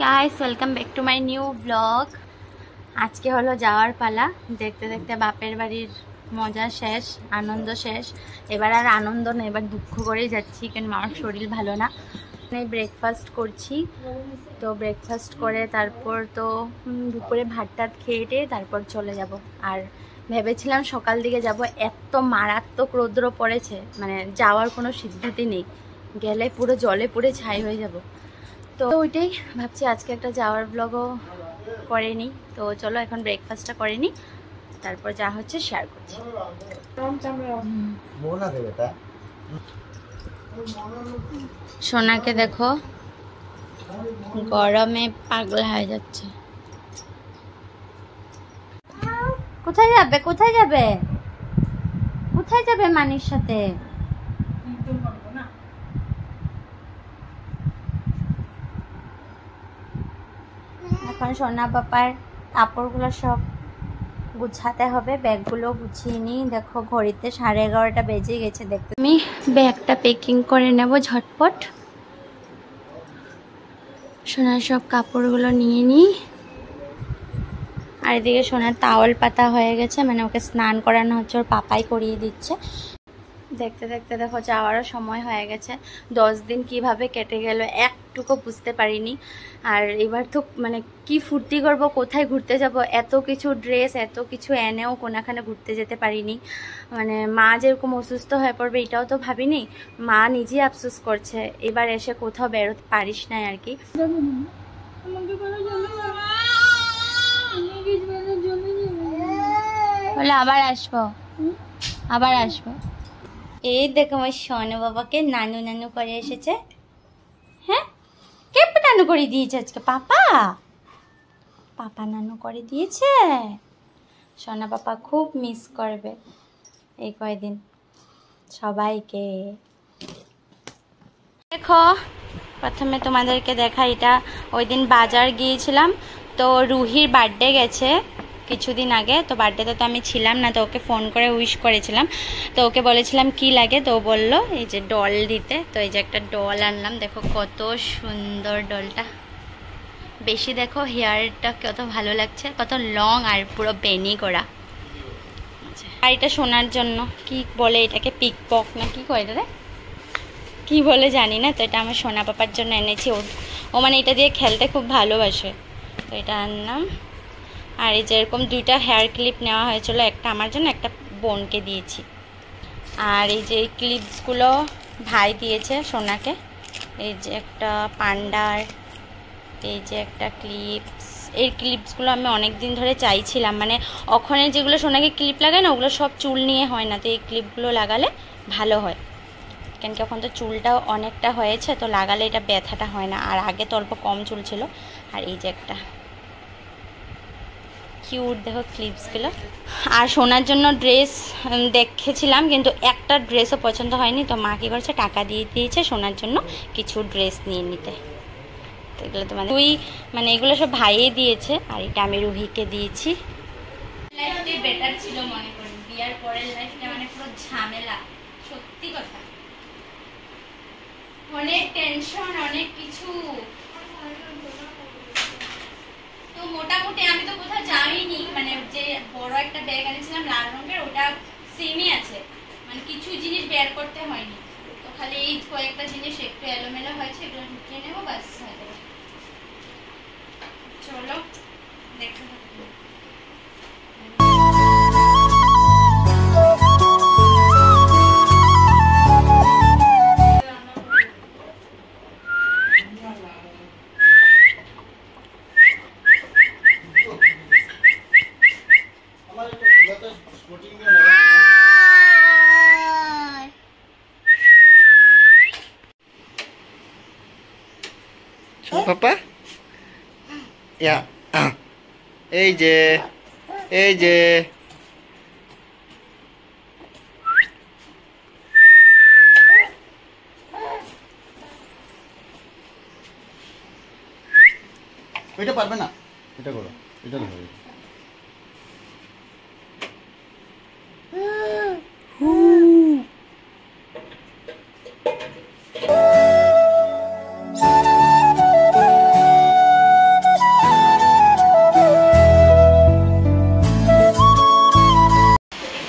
Guys, welcome back to my new blog. আজকে হলো যাওয়ার পালা। দেখতে দেখতে বাপের বাড়ির মজা শেষ, আনন্দ শেষ। এবার আর আনন্দ না, এবার দুঃখ করেই যাচ্ছি, কারণ মার শরীর ভালো না। ব্রেকফাস্ট করছি, তো ব্রেকফাস্ট করে তারপর তো দুপুরে ভাত টাত খেয়ে তারপর চলে যাব। আর ভেবেছিলাম সকাল দিকে যাব, এত মারাত্মক রৌদ্র পড়েছে, মানে যাওয়ার কোনো সিদ্ধান্তই নেই। গেলে পুরো জলে পুড়ে ছাই হয়ে যাব। তো ওইটাই ভাবছি, আজকে একটা যাওয়ার ব্লগও করে নিই। তো চলো এখন ব্রেকফাস্টটা করে নিই, তারপর যা হচ্ছে শেয়ার করছি। সোনাকে দেখো, গরমে পাগলা হয়ে যাচ্ছে। কোথায় যাবে, কোথায় যাবে, কোথায় যাবে মানির সাথে? এখন সোনা পাপার কাপড়গুলো সব গুছাতে হবে, ব্যাগগুলো গুছিয়ে নিই। দেখো ঘড়িতে 11:30 বেজে গেছে। দেখতে আমি ব্যাগটা প্যাকিং করে নেব ঝটপট। সোনার সব কাপড়গুলো নিয়ে নিই। আর এদিকে সোনার তাওয়াল পাতা হয়ে গেছে, মানে ওকে স্নান করানো হচ্ছে, ওর পাপাই করিয়ে দিচ্ছে। দেখতে দেখতে দেখো যাওয়ারও সময় হয়ে গেছে। 10 দিন কিভাবে কেটে গেল একটুকু বুঝতে পারিনি। আর এবার তো মানে কি ফুর্তি করব, কোথায় ঘুরতে যাব, এত কিছু ড্রেস এত কিছু এনেও কোনাখানে ঘুরতে যেতে পারিনি। মানে মা যেরকম অসুস্থ হয়ে পড়বে এটাও তো ভাবিনি। মা নিজেই আফসোস করছে, এবার এসে কোথাও বেরোতে পারিস নাই আর কি। বলে আবার আসবো, আবার আসবো। এই দেখো আমার সোনু বাবাকে নানু নানু করে এসেছে। হ্যাঁ, কে নানু করে দিয়েছে আজকে? পাপা, পাপা নানু করে দিয়েছে। সোনা পাপা খুব মিস করবে এই কয়দিন সবাইকে। দেখো প্রথমে তোমাদেরকে দেখা, এটা ওই দিন বাজার গিয়েছিলাম, তো রুহির বার্থডে গেছে কিছুদিন আগে। তো বার্থডেতে তো আমি ছিলাম না, তো ওকে ফোন করে উইশ করেছিলাম। তো ওকে বলেছিলাম কি লাগে, তো বললো এই যে ডল দিতে। তো এই যে একটা ডল আনলাম, দেখো কত সুন্দর ডলটা। বেশি দেখো হেয়ারটা কত ভালো লাগছে, কত লং আর পুরো বেনি করা। আর এটা শোনার জন্য কি বলে এটাকে, পিকপক না কি কয় রে, কি বলে জানি না। তো এটা আমার সোনা পাপার জন্য এনেছি। ও মানে এটা দিয়ে খেলতে খুব ভালোবাসে, তো এটা আনলাম। আর এই যে এরকম 2টা হেয়ার ক্লিপ নেওয়া হয়েছিল, একটা আমার জন্য, একটা বোনকে দিয়েছি। আর এই যে এই ক্লিপসগুলো ভাই দিয়েছে সোনাকে। এই যে একটা পান্ডার, এই যে একটা ক্লিপস। এই ক্লিপসগুলো আমি অনেক দিন ধরে চাইছিলাম, মানে ওখানে যেগুলো সোনাকে ক্লিপ লাগায় না, ওগুলো সব চুল নিয়ে হয় না, তো এই ক্লিপগুলো লাগালে ভালো হয়। কেন কি এখন তো চুলটাও অনেকটা হয়েছে, তো লাগালে এটা ব্যথাটা হয় না। আর আগে তো অল্প কম চুল ছিল। আর এই যে একটা কিউট দেখো ক্লিপসগুলো। আর সোনার জন্য ড্রেস দেখেছিলাম, কিন্তু একটা ড্রেসও পছন্দ হয়নি। তো মা কী করেছে, টাকা দিয়ে দিয়েছে সোনার জন্য কিছু ড্রেস নিয়ে নিতে। তো এগুলো তো মানে এগুলো সব ভাইয়ে দিয়েছে, আর এটা আমি রুহিকে দিয়েছি। লাইফটাই বেটার ছিল মনে করি, বিয়ার পরের লাইফটা মানে পুরো ঝামেলা। সত্যি কথা, অনেক টেনশন, অনেক কিছু। তো মোটামুটি আমি তো কোথাও যাইনি, মানে যে বড় একটা ব্যাগ এনেছিলাম লাল রঙের, ওটা সেমই আছে, মানে কিছু জিনিস বের করতে হয়নি। তো খালি এই কয়েকটা জিনিস একটু এলোমেলো হয়েছে, এগুলো ঢুকিয়ে নেবো, বাস হয়ে যাবে। চলো দেখো। পাপা ইয়া এই যে এই যে এটা পারবে না, এটা করো, এটা ধরো।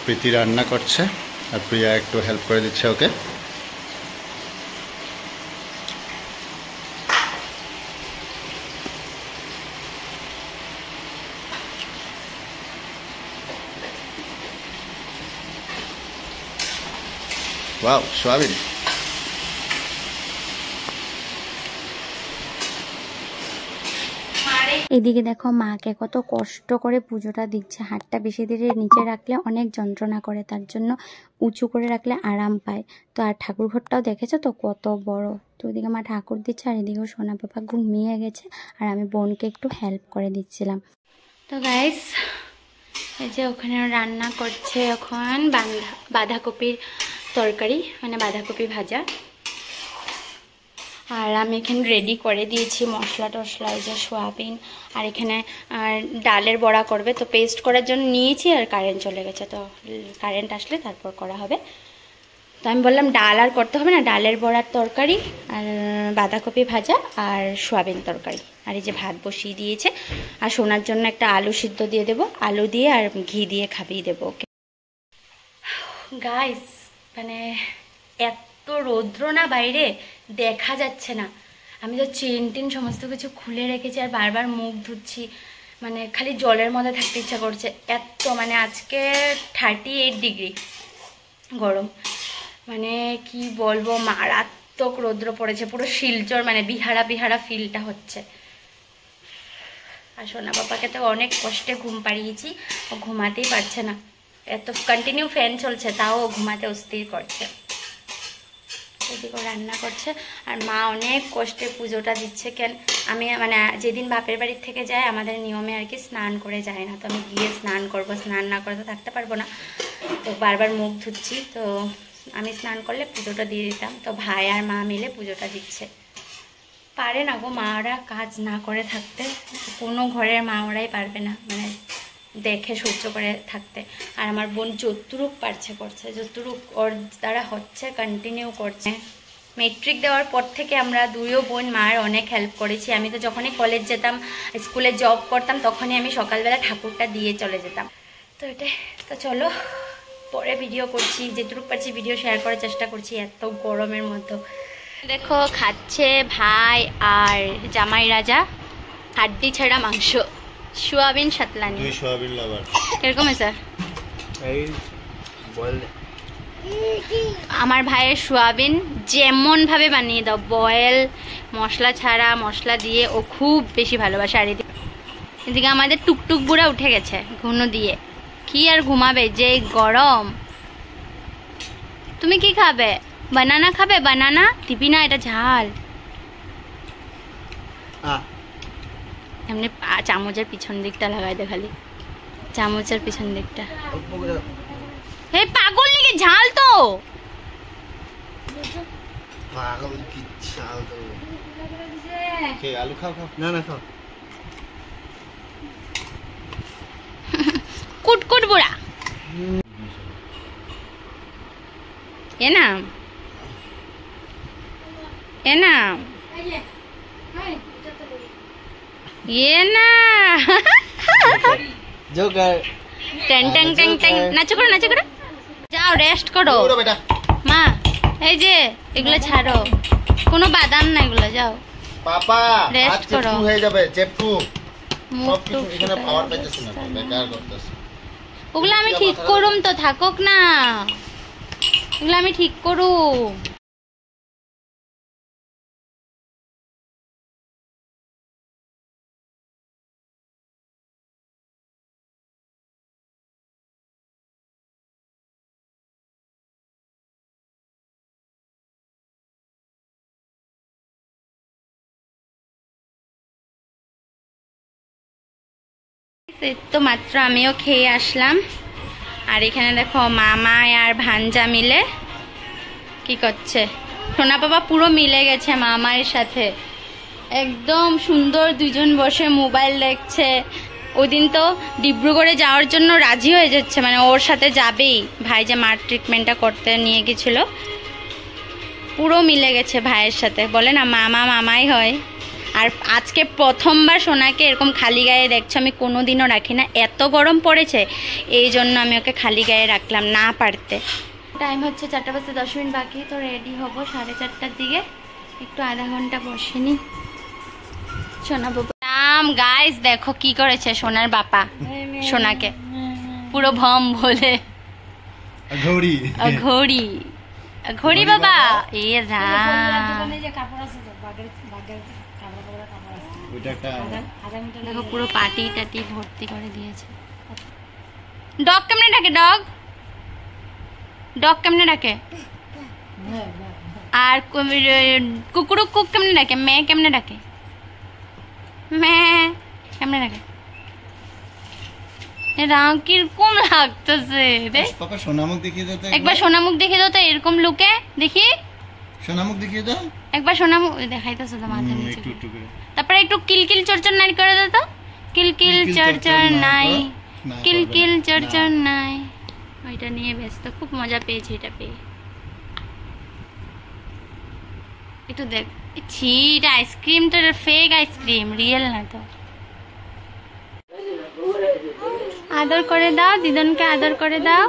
প্রীতি রান্না করছে আর প্রিয়া একটু হেল্প করে দিচ্ছে ওকে। Wow, soybean. এদিকে দেখো মাকে কত কষ্ট করে পুজোটা দিচ্ছে। হাতটা বেশি ধীরে নিচে রাখলে অনেক যন্ত্রণা করে, তার জন্য উঁচু করে রাখলে আরাম পায়। তো আর ঠাকুর ঘরটাও দেখেছো তো কত বড়। তো ওদিকে মা ঠাকুর দিচ্ছে আর এদিকেও সোনা পাপা ঘুমিয়ে গেছে আর আমি বোনকে একটু হেল্প করে দিচ্ছিলাম। তো গাইস এই যে ওখানে রান্না করছে এখন বাঁধাকপির তরকারি, মানে বাঁধাকপি ভাজা। আর আমি এখানে রেডি করে দিয়েছি মশলা টশলা, এই যে সোয়াবিন। আর এখানে ডালের বড়া করবে, তো পেস্ট করার জন্য নিয়েছি আর কারেন্ট চলে গেছে, তো কারেন্ট আসলে তারপর করা হবে। তো আমি বললাম ডাল আর করতে হবে না, ডালের বড়ার তরকারি আর বাঁধাকপি ভাজা আর সোয়াবিন তরকারি। আর এই যে ভাত বসিয়ে দিয়েছে। আর সোনার জন্য একটা আলু সিদ্ধ দিয়ে দেবো, আলু দিয়ে আর ঘি দিয়ে খাইয়ে দেবো ওকে। গাইস মানে এত রৌদ্র না বাইরে, দেখা যাচ্ছে না। আমি তো চেন টেন সমস্ত কিছু খুলে রেখেছি আর বারবার মুখ ধুচ্ছি, মানে খালি জলের মধ্যে থাকতে ইচ্ছা করছে। এত মানে আজকে 38 ডিগ্রি গরম, মানে কি বলবো, মারাত্মক রৌদ্র পড়েছে। পুরো শিলচর মানে বিহারা বিহারা ফিলটা হচ্ছে। আর সোনা বাবাকে তো অনেক কষ্টে ঘুম পাড়িয়েছি, ও ঘুমাতেই পারছে না। এত কন্টিনিউ ফ্যান চলছে তাও ঘুমাতে অস্থির করছে। এদিকে রান্না করছে আর মা অনেক কষ্টে পুজোটা দিচ্ছে। কেন আমি মানে যেদিন বাপের বাড়ির থেকে যায় আমাদের নিয়মে আর কি স্নান করে যায় না, তো আমি গিয়ে স্নান করব, স্নান না করে তো থাকতে পারবো না। তো বারবার মুখ ধুচ্ছি, তো আমি স্নান করলে পুজোটা দিয়ে দিতাম। তো ভাই আর মা মিলে পুজোটা দিচ্ছে। পারে না গো মারা কাজ না করে থাকতে, কোনো ঘরের মা ওরাই পারবে না মানে দেখে সহ্য করে থাকতে। আর আমার বোন যতটুক পারছে করছে, যতটুক ওর দ্বারা হচ্ছে কন্টিনিউ করছে। মেট্রিক দেওয়ার পর থেকে আমরা দুইও বোন মার অনেক হেল্প করেছি। আমি তো যখনই কলেজ যেতাম, স্কুলে জব করতাম, তখনই আমি সকালবেলা ঠাকুরটা দিয়ে চলে যেতাম। তো এটাই। তো চলো পরে ভিডিও করছি, যেটুকু পারছি ভিডিও শেয়ার করার চেষ্টা করছি এত গরমের মধ্যে। দেখো খাচ্ছে ভাই আর জামাই রাজা হাড্ডি ছাড়া মাংস, সোয়াবিন সাতলানি। দুই সোয়াবিন লাভার কিরকম হয়েছে? এই বল। আমার ভাইয়ের সোয়াবিন যেমন ভাবে বানিয়ে দাও, বয়েল মশলা ছাড়া, মশলা দিয়ে, ও খুব বেশি ভালোবাসে। আর এদিকে আমাদের টুকটুক বুড়া উঠে গেছে ঘুনো দিয়ে, কি আর ঘুমাবে যে গরম। তুমি কি খাবে? বানানা খাবে? বানানা দিবি না, এটা ঝাল। এমনি চামচের পিছন দিকটা লাগাই দে, খালি চামচের পিছন দিকটা। হে পাগল নাকি, ঝাল তো। পাগল কি ঝাল তো। কে আলু খাও? খাও না, না খাও। কুটকুট বুড়া এ না, এ না, ये ना जोकर टें टें टें टें নাচো করো, নাচো করো, যাও রেস্ট করো মা। এই যে এগুলো ছাড়ো, কোনো বাদাম না এগুলো, যাও পাপা রেস্ট করো। হয়ে যাবে চেপটু, সব কিছু এখানে পাওয়ার পাইতেছ না, বেকার করতেছ। ওগুলো আমি ঠিক করুম তো, থাকুক না, ওগুলো আমি ঠিক করুম। তো মাত্র আমিও খেয়ে আসলাম। আর এখানে দেখো মামা আর ভাঞ্জা মিলে কি করছে। সোনা বাবা পুরো মিলে গেছে মামার সাথে, একদম সুন্দর দুজন বসে মোবাইল দেখছে। ওই দিন তো ডিব্রুগড়ে যাওয়ার জন্য রাজি হয়ে যাচ্ছে, মানে ওর সাথে যাবেই। ভাই যে মার ট্রিটমেন্টটা করতে নিয়ে গেছিল, পুরো মিলে গেছে ভাইয়ের সাথে। বলে না মামা মামাই হয়। আর আজকে প্রথমবার সোনাকে এরকম খালি গায়ে দেখছো, আমি কোনোদিনও রাখি না, এত গরম পড়েছে এই জন্য আমি ওকে খালি গায়ে রাখলাম না পারতে। টাইম হচ্ছে 4:10 বাকি, তো রেডি হব 4:30টার দিকে, একটু আধা ঘন্টা বসে নি। সোনা বাবা নাম গাইস দেখো কি করেছে সোনার বাবা, সোনাকে পুরো ভম বলে ঘড়ি ঘড়ি ঘড়ি বাবা। এ রাম দেখো পুরো পাটি টাটি ভর্তি করে দিয়েছে। ডগ কেমনে ডাকে, ডগ ডগ কেমনে ডাকে, আর কুকুর কুক কেমনে ডাকে, মেয়ে কেমনে ডাকে, মেয়ে কেমনে ডাকে। রাম কিরকম লাগতেছে রে, পাপা সোনামুখ দেখিয়ে দাও তো একবার, সোনামুখ দেখিয়ে দাও তো এরকম লুকে দেখি, সোনামুখ দেখিয়ে দাও একবার সোনামুখ দেখাইতেছে তো মাথা নিচে, একটু একটু করে। তারপরে একটু কিলকিল চরচর নাই করে দাও তো, কিলকিল চরচর নাই, কিলকিল চরচর নাই, ওইটা নিয়ে ব্যস্ত, খুব মজা পেয়েছি এটা পেয়ে। একটু দেখ, ছি এটা আইসক্রিম তো, ফেক আইসক্রিম, রিয়েল না তো। আদর করে দাও দিদনকে, আদর করে দাও,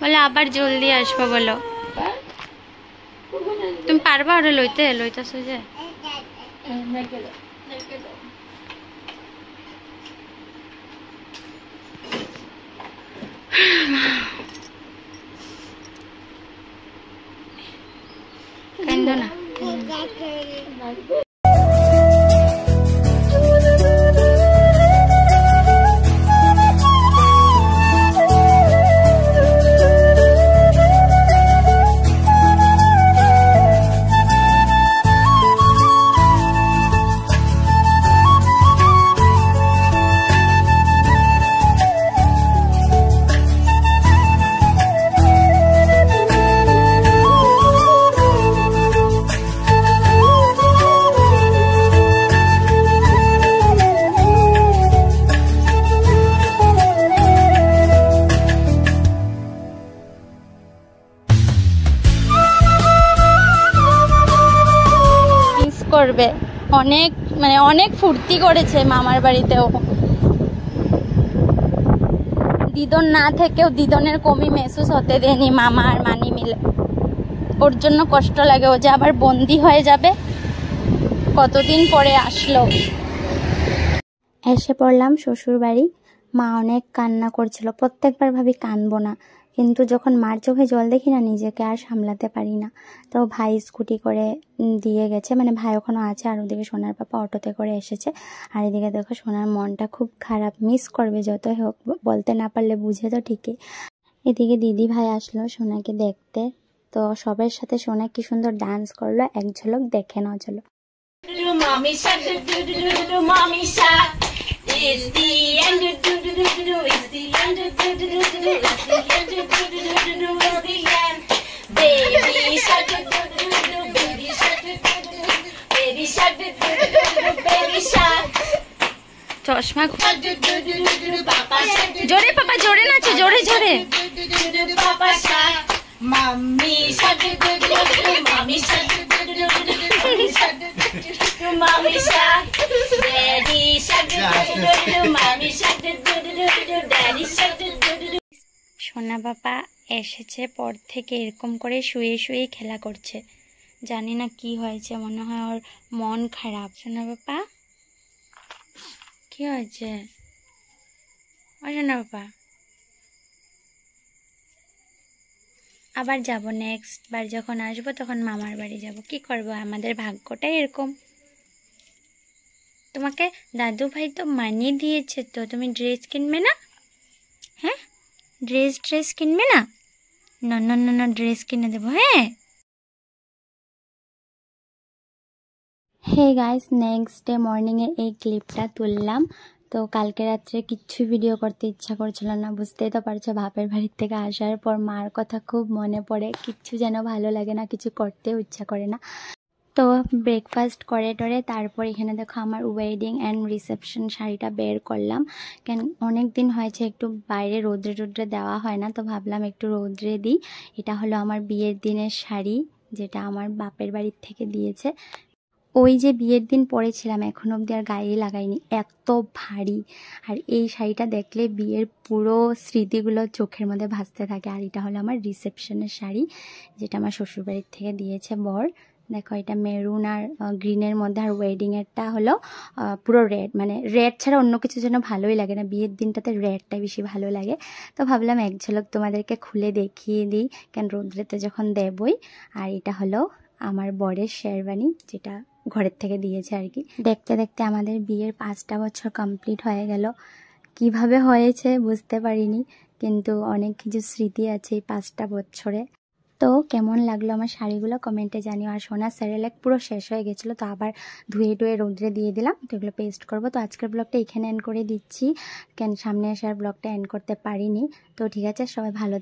বলে আবার জলদি আসবো বলো। তুমি পারবা ওরা লইতে, লইতেছো যে কান্দো না। করবে অনেক, মানে অনেক ফুর্তি করেছে মামার বাড়িতেও, দিদন না থেকেও দিদনের কমি মেহসুস হতে দেয়নি মামা আর মানি মিলে। ওর জন্য কষ্ট লাগে, ও যে আবার বন্দি হয়ে যাবে, কতদিন পরে আসলো। এসে পড়লাম শ্বশুর বাড়ি, মা অনেক কান্না করছিল, প্রত্যেকবার ভাবি কানবো না, কিন্তু যখন মার চোখে জল দেখি না নিজেকে আর সামলাতে পারি না। তো ভাই স্কুটি করে দিয়ে গেছে, মানে ভাই ওখানে আছে, আর ওদিকে সোনার পাপা অটোতে করে এসেছে। আর এদিকে দেখো সোনার মনটা খুব খারাপ, মিস করবে যতই হোক, বলতে না পারলে বুঝে তো ঠিকই। এদিকে দিদি ভাই আসলো সোনাকে দেখতে, তো সবার সাথে সোনা কি সুন্দর ডান্স করলো, এক ঝলক দেখে নাও চলো। Mommy shark, mommy shark, it's the end, it's the end, it's the end, baby shark, baby shark, baby shark, baby shark. চশমা জোরে পাপা, জোরে নাচো, জোরে জোরে। পাপা শাক, মাম্মি শাক, মাম্মি শাক, মাম্মি শাক, ড্যাডি শাক, মাম্মি শাক, ড্যাডি শাক। সোনা বাবা এসেছে পর থেকে এরকম করে শুয়ে শুয়ে খেলা করছে, জানি না কি হয়েছে, মনে হয় ওর মন খারাপ। সোনা বাবা কি হয়েছে, ও সোনা বাবা? আবার যাব, নেক্সট বার যখন আসবো তখন মামার বাড়ি যাব, কি করব, আমাদের ভাগ্যটাই এরকম। তোমাকে দাদু ভাই তো মানিয়ে দিয়েছে, তো তুমি ড্রেস কিনবে না? হ্যাঁ ড্রেস কিনবে না? না না না না, ড্রেস কিনে দেবো। হ্যাঁ হে গাইস, নেক্সট ডে মর্নিংয়ে এই ক্লিপটা তুললাম। তো কালকে রাত্রে কিচ্ছু ভিডিও করতে ইচ্ছা করছিল না, বুঝতেই তো পারছো, বাপের বাড়ির থেকে আসার পর মার কথা খুব মনে পড়ে, কিচ্ছু যেন ভালো লাগে না, কিছু করতেও ইচ্ছা করে না। তো ব্রেকফাস্ট করে টরে তারপর এখানে দেখো আমার ওয়েডিং অ্যান্ড রিসেপশন শাড়িটা বের করলাম, কেন অনেক দিন হয়েছে একটু বাইরে রোদ্রে টোদ্রে দেওয়া হয় না, তো ভাবলাম একটু রোদ্রে দিই। এটা হলো আমার বিয়ের দিনের শাড়ি, যেটা আমার বাপের বাড়ির থেকে দিয়েছে। ওই যে বিয়ের দিন পরেছিলাম, এখন অবধি আর গায়ে লাগাইনি, এত ভারী। আর এই শাড়িটা দেখলে বিয়ের পুরো স্মৃতিগুলো চোখের মধ্যে ভাসতে থাকে। আর এটা হলো আমার রিসেপশনের শাড়ি, যেটা আমার শ্বশুরবাড়ির থেকে দিয়েছে বর। দেখো এটা মেরুন আর গ্রিনের মধ্যে, আর ওয়েডিংয়েরটা হলো পুরো রেড, মানে রেড ছাড়া অন্য কিছু যেন ভালোই লাগে না, বিয়ের দিনটাতে রেডটাই বেশি ভালো লাগে। তো ভাবলাম এক ঝলক তোমাদেরকে খুলে দেখিয়ে দিই, কেন রোদ্রেতে যখন দেবই। আর এটা হলো আমার বরের শেরওয়ানি, যেটা ঘরের থেকে দিয়েছে আর কি। দেখতে দেখতে আমাদের বিয়ের 5টা বছর কমপ্লিট হয়ে গেল। কিভাবে হয়েছে বুঝতে পারিনি, কিন্তু অনেক কিছু স্মৃতি আছে এই 5টা বছরে। তো কেমন লাগলো আমার শাড়িগুলো কমেন্টে জানিও। আর সোনার সেরেলাক পুরো শেষ হয়ে গেছিলো, তো আবার ধুয়ে টুয়ে রোদ্রে দিয়ে দিলাম, তো এগুলো পেস্ট করবো। তো আজকের ব্লগটা এখানে এন্ড করে দিচ্ছি, কেন সামনে আসার ব্লগটা এন্ড করতে পারিনি। তো ঠিক আছে, সবাই ভালো